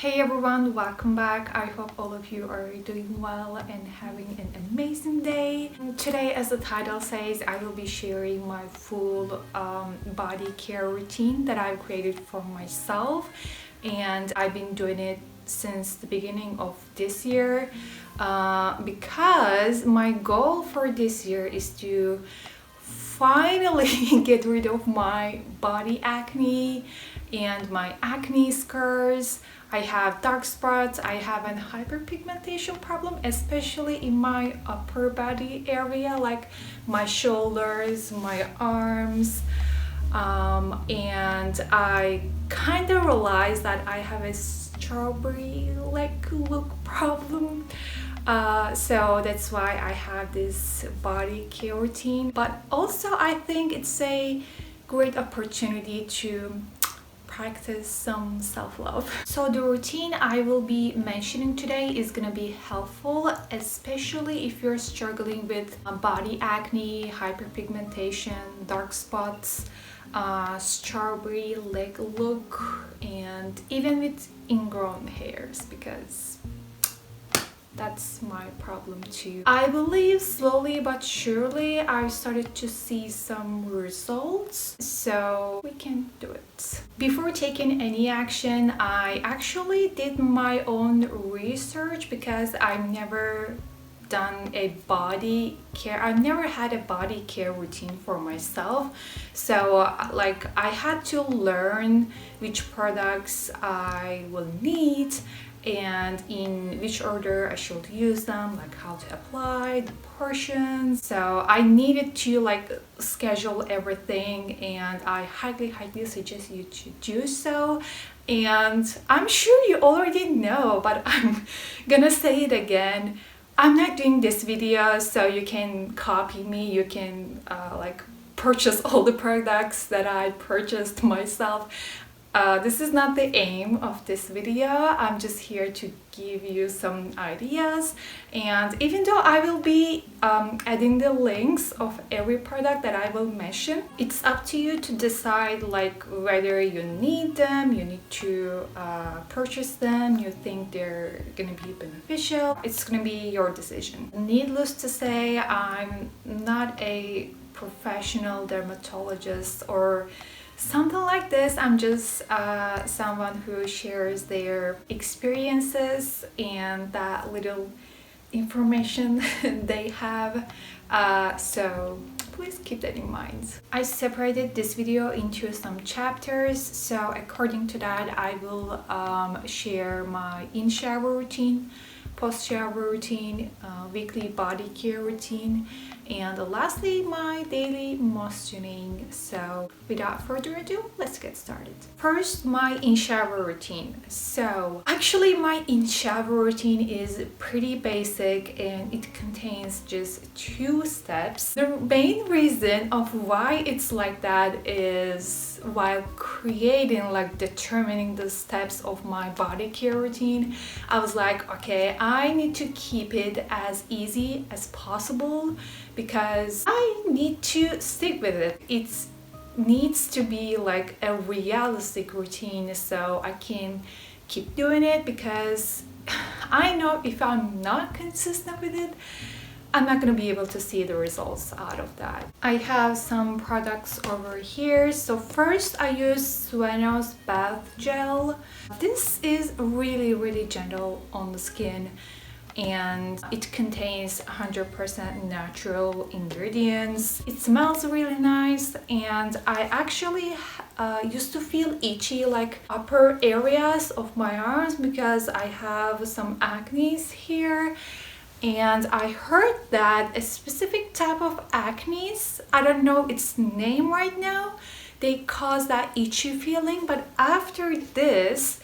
Hey everyone, welcome back. I hope all of you are doing well and having an amazing day. Today, as the title says, I will be sharing my full body care routine that I've created for myself, and I've been doing it since the beginning of this year because my goal for this year is to finally get rid of my body acne and my acne scars. I have dark spots, I have an hyperpigmentation problem, especially in my upper body area, like my shoulders, my arms, and I kind of realized that I have a strawberry like look problem. So that's why I have this body care routine, but also I think it's a great opportunity to practice some self-love. So the routine I will be mentioning today is gonna be helpful, especially if you're struggling with body acne, hyperpigmentation, dark spots, strawberry leg look, and even with ingrown hairs, because that's my problem too. I believe slowly but surely I've started to see some results, so we can do it. Before taking any action, I actually did my own research because I've never done a body care. I've never had a body care routine for myself, so like I had to learn which products I will need and in which order I should use them, like how to apply the portions. So I needed to like schedule everything, and I highly suggest you to do so. And I'm sure you already know, but I'm gonna say it again. I'm not doing this video so you can copy me, you can like purchase all the products that I purchased myself. This is not the aim of this video. I'm just here to give you some ideas, and even though I will be adding the links of every product that I will mention, it's up to you to decide like whether you need them, you need to purchase them, you think they're gonna be beneficial. It's gonna be your decision. Needless to say, I'm not a professional dermatologist or something like this. I'm just someone who shares their experiences and that little information they have, so please keep that in mind. I separated this video into some chapters, so according to that I will share my in-shower routine, post-shower routine, weekly body care routine, and lastly my daily moistening. So without further ado, let's get started. First, my in-shower routine. So actually my in-shower routine is pretty basic and it contains just 2 steps. The main reason of why it's like that is while creating, like determining the steps of my body care routine, I was like, okay, I need to keep it as easy as possible because I need to stick with it. It needs to be like a realistic routine so I can keep doing it, because I know if I'm not consistent with it, I'm not going to be able to see the results out of that. I have some products over here. So first I use Sueno's bath gel. This is really gentle on the skin, and it contains 100% natural ingredients. It smells really nice, and I actually used to feel itchy like upper areas of my arms because I have some acne here. And I heard that a specific type of acne, I don't know its name right now, they cause that itchy feeling, but after this,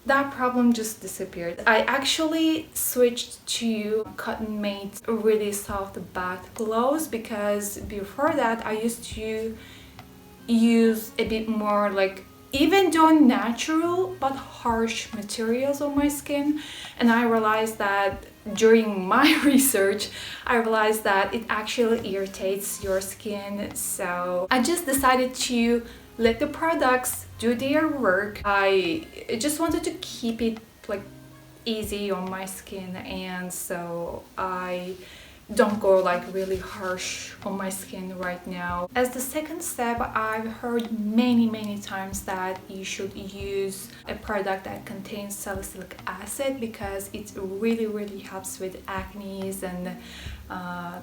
that problem just disappeared. I actually switched to Cotton Made's really soft bath gloves because before that I used to use a bit more like, even though natural but harsh materials on my skin, and I realized that during my research I realized that it actually irritates your skin, so I just decided to let the products do their work. I just wanted to keep it like easy on my skin, and so I don't go like really harsh on my skin right now. As the second step, I've heard many times that you should use a product that contains salicylic acid because it really helps with acne and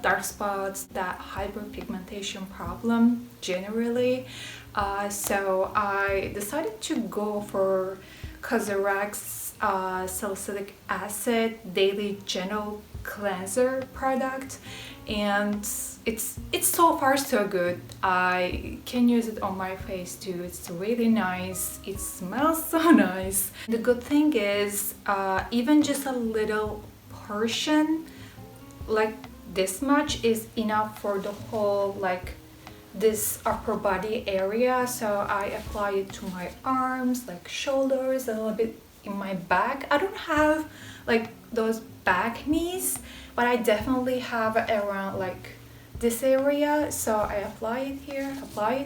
dark spots, that hyperpigmentation problem generally. So I decided to go for Cosrx salicylic acid daily gentle cleanser product, and it's so far so good. I can use it on my face too. It's really nice. It smells so nice. The good thing is even just a little portion like this much is enough for the whole like this upper body area. So I apply it to my arms, like shoulders, a little bit in my back. I don't have like those back knees, but I definitely have around like this area. So I apply it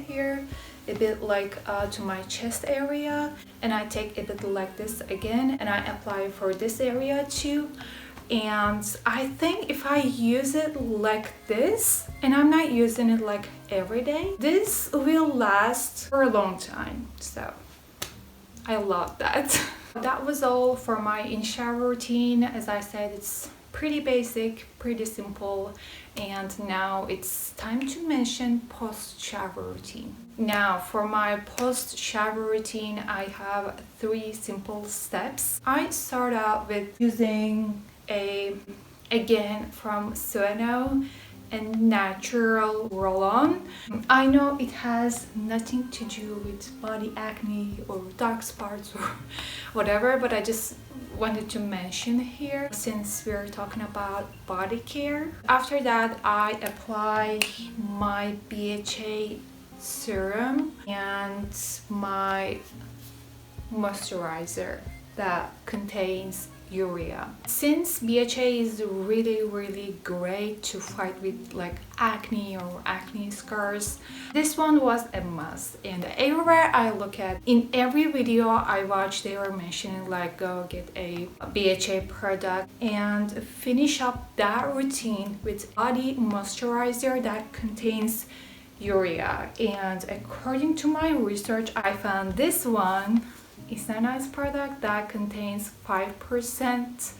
here, a bit like to my chest area, and I take a bit like this again and I apply for this area too. And I think if I use it like this, and I'm not using it like every day, this will last for a long time. So I love that. That was all for my in-shower routine. As I said, it's pretty basic, pretty simple. And now it's time to mention post-shower routine. Now for my post-shower routine, I have 3 simple steps. I start out with using again from Sueno, a natural roll-on. I know it has nothing to do with body acne or dark spots or whatever, but I just wanted to mention here since we're talking about body care. After that, I apply my BHA serum and my moisturizer that contains urea. Since BHA is really great to fight with like acne or acne scars, this one was a must. And everywhere I look at, in every video I watch, they were mentioning like go get a BHA product and finish up that routine with body moisturizer that contains urea. And according to my research, I found this one. It's a nice product that contains 5%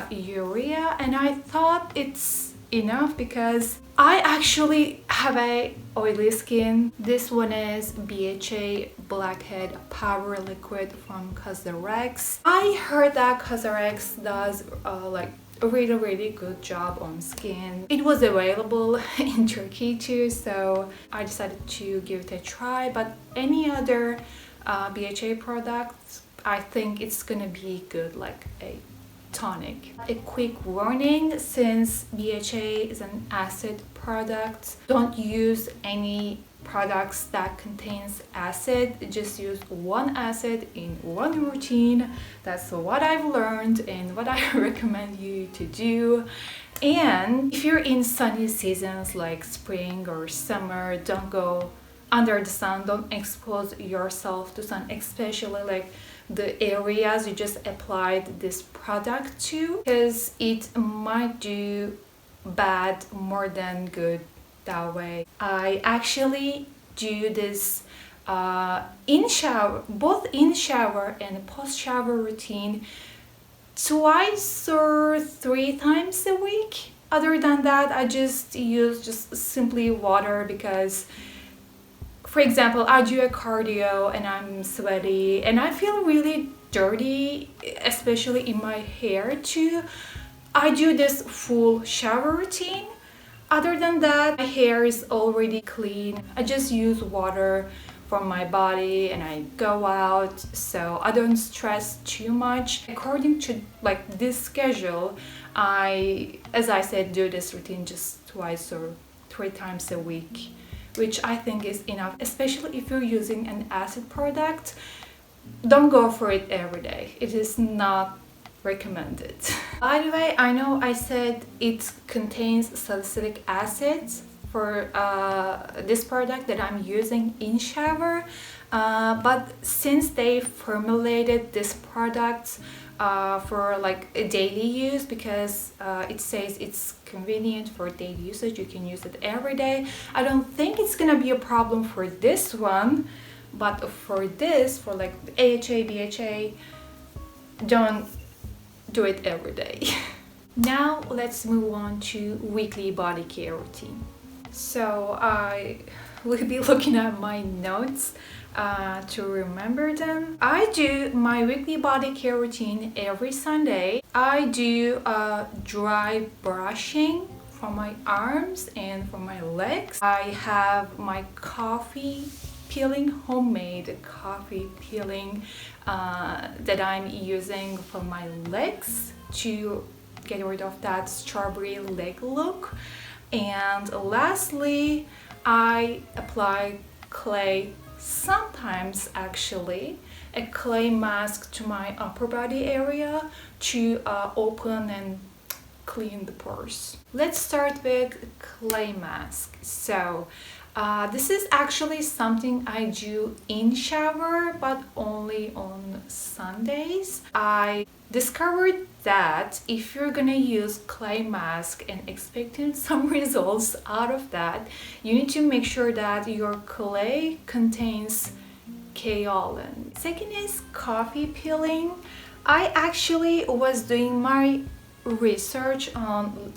urea, and I thought it's enough because I actually have a oily skin. This one is BHA Blackhead Power Liquid from Cosrx. I heard that Cosrx does like a really good job on skin. It was available in Turkey too, so I decided to give it a try. But any other BHA products, I think it's gonna be good like a tonic. A quick warning, since BHA is an acid product, don't use any products that contains acid. Just use one acid in one routine. That's what I've learned and what I recommend you to do. And if you're in sunny seasons like spring or summer, don't go under the sun. Don't expose yourself to sun, especially like the areas you just applied this product to, because it might do bad more than good that way. I actually do this in shower, both in shower and post shower routine 2 or 3 times a week. Other than that, I just use simply water because, for example, I do a cardio and I'm sweaty and I feel really dirty, especially in my hair too. I do this full shower routine. Other than that, my hair is already clean. I just use water from my body and I go out, so I don't stress too much. According to like this schedule, as I said, do this routine just 2 or 3 times a week, which I think is enough, especially if you're using an acid product. Don't go for it every day. It is not recommended. By the way, I know I said it contains salicylic acid for this product that I'm using in shower, but since they formulated this product for like a daily use, because it says it's convenient for daily usage. You can use it every day. I don't think it's gonna be a problem for this one, but for this, for like AHA, BHA, don't do it every day. Now let's move on to weekly body care routine. So I will be looking at my notes to remember them. I do my weekly body care routine every Sunday. I do dry brushing for my arms and for my legs. I have my coffee peeling, homemade coffee peeling that I'm using for my legs to get rid of that strawberry leg look. And lastly, I apply clay, sometimes actually a clay mask to my upper body area to open and clean the pores. Let's start with clay mask. So this is actually something I do in shower, but only on Sundays. I discovered that if you're gonna use clay mask and expecting some results out of that, you need to make sure that your clay contains kaolin. Second is coffee peeling. I actually was doing my research on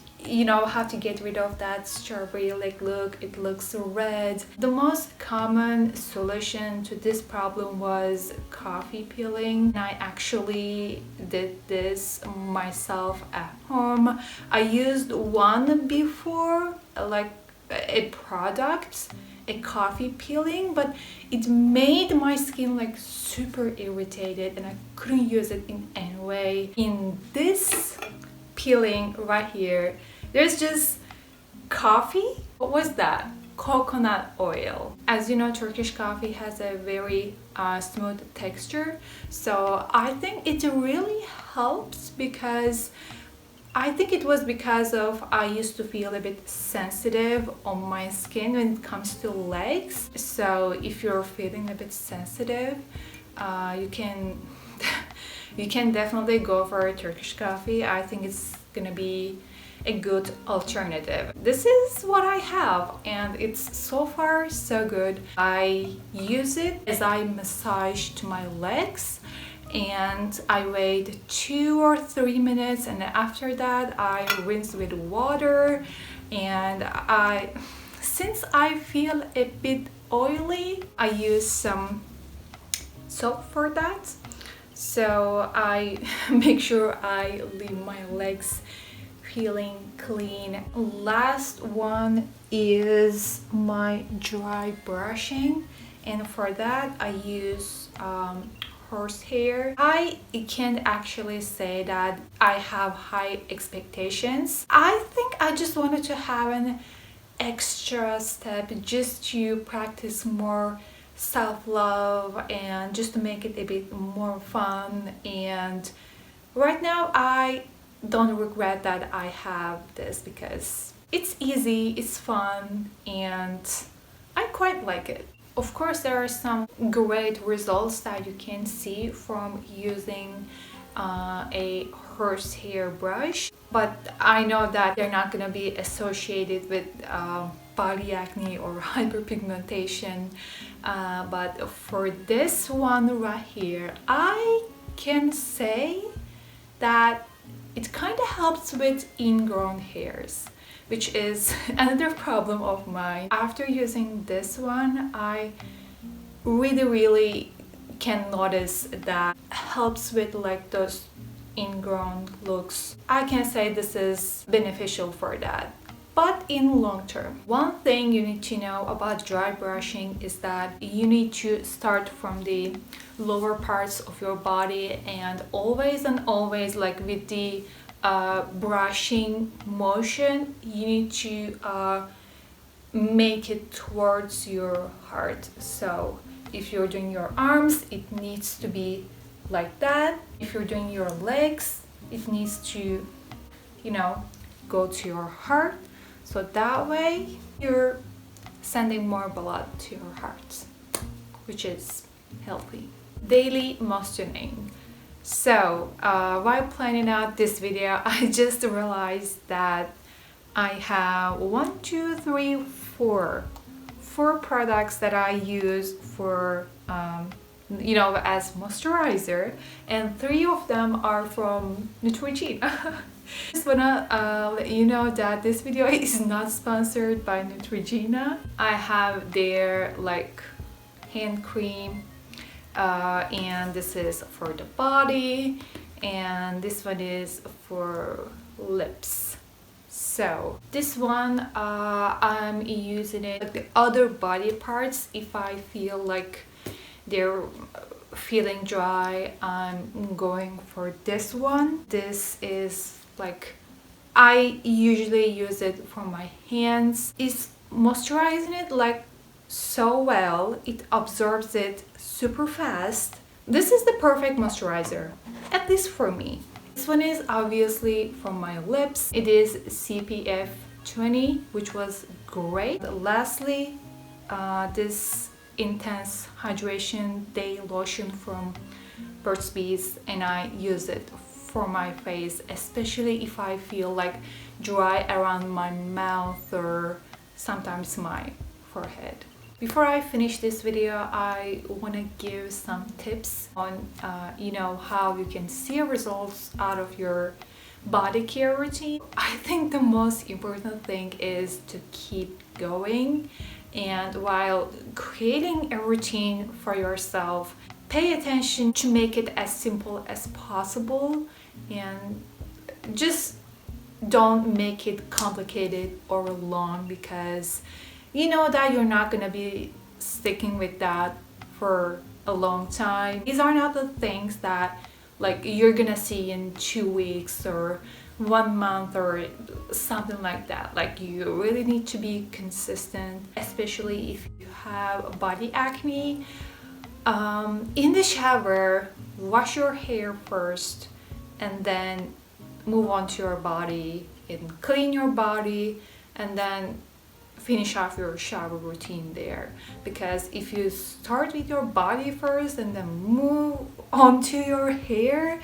how to get rid of that strawberry leg look. It looks red. The most common solution to this problem was coffee peeling. I actually did this myself at home. I used one before, like a product, a coffee peeling, but it made my skin like super irritated and I couldn't use it in any way. In this peeling right here, there's just coffee. What was that? Coconut oil. As you know, Turkish coffee has a very smooth texture, so I think it really helps, because I think it was because of I used to feel a bit sensitive on my skin when it comes to legs. So if you're feeling a bit sensitive, you can you can definitely go for a Turkish coffee. I think it's gonna be a good alternative. This is what I have and it's so far so good. I use it as I massage to my legs and I wait 2 or 3 minutes, and after that I rinse with water. And since I feel a bit oily, I use some soap for that. So I make sure I leave my legs feeling clean. Last one is my dry brushing, and for that I use horsehair. I can't actually say that I have high expectations. I think I just wanted to have an extra step just to practice more self-love and just to make it a bit more fun. And right now I don't regret that I have this because it's easy, it's fun, and I quite like it. Of course, there are some great results that you can see from using a horsehair brush, but I know that they're not going to be associated with body acne or hyperpigmentation. But for this one right here, I can say that it kind of helps with ingrown hairs, which is another problem of mine. After using this one, I really can notice that helps with like those ingrown looks. I can say this is beneficial for that. But in long term, one thing you need to know about dry brushing is that you need to start from the lower parts of your body and always like with the brushing motion, you need to make it towards your heart. So if you're doing your arms, it needs to be like that. If you're doing your legs, it needs to, go to your heart. So that way you're sending more blood to your heart, which is healthy. Daily moistening. So while planning out this video, I just realized that I have four products that I use for as moisturizer, and 3 of them are from Neutrogena. Just wanna let you know that this video is not sponsored by Neutrogena. I have their like hand cream, and this is for the body, and this one is for lips. So this one, I'm using it the other body parts. If I feel like they're feeling dry, I'm going for this one. This is like, I usually use it for my hands. It's moisturizing it like so well. It absorbs it super fast. This is the perfect moisturizer, at least for me. This one is obviously for my lips. It is CPF 20, which was great. Lastly, this intense hydration day lotion from Burt's Bees, and I use it for my face, especially if I feel like dry around my mouth or sometimes my forehead. Before I finish this video, I want to give some tips on how you can see results out of your body care routine. I think the most important thing is to keep going, and while creating a routine for yourself, pay attention to make it as simple as possible, and just don't make it complicated or long, because you know that you're not gonna be sticking with that for a long time. These are not the things that like you're gonna see in 2 weeks or 1 month or something like that. Like, you really need to be consistent, especially if you have body acne. In the shower, wash your hair first and then move on to your body and clean your body, and then finish off your shower routine there. Because if you start with your body first and then move on to your hair,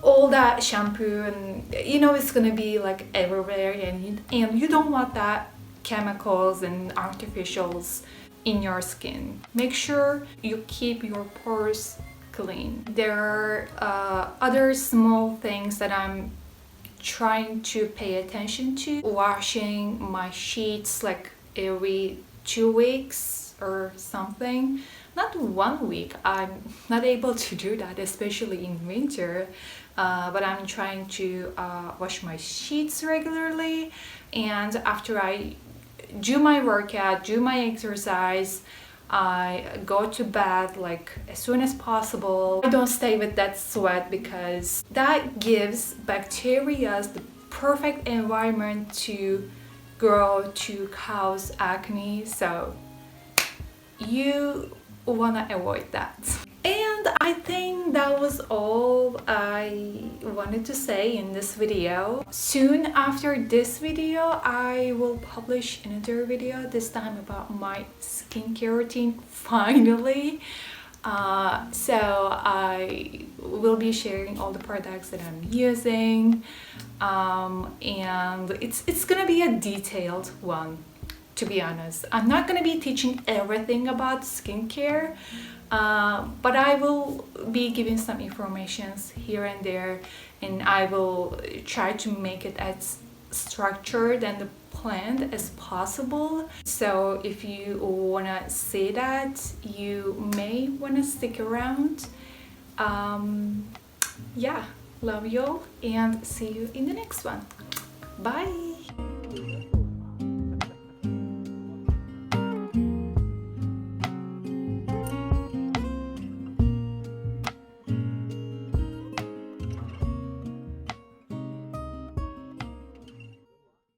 all that shampoo and it's gonna be like everywhere, and you don't want that chemicals and artificials in your skin. Make sure you keep your pores clean. There are other small things that I'm trying to pay attention to. Washing my sheets like every 2 weeks or something. Not 1 week, I'm not able to do that, especially in winter, but I'm trying to wash my sheets regularly, and after I do my workout, do my exercise, I go to bed like as soon as possible. I don't stay with that sweat, because that gives bacteria the perfect environment to grow, to cause acne. So you wanna avoid that. And I think that was all I wanted to say in this video. Soon after this video, I will publish another video, this time about my skincare routine, finally. So I will be sharing all the products that I'm using, and it's gonna be a detailed one. To be honest, I'm not gonna be teaching everything about skincare, but I will be giving some informations here and there, and I will try to make it as structured and planned as possible. So if you wanna see that, you may wanna stick around. Yeah, love you all, and see you in the next one. Bye.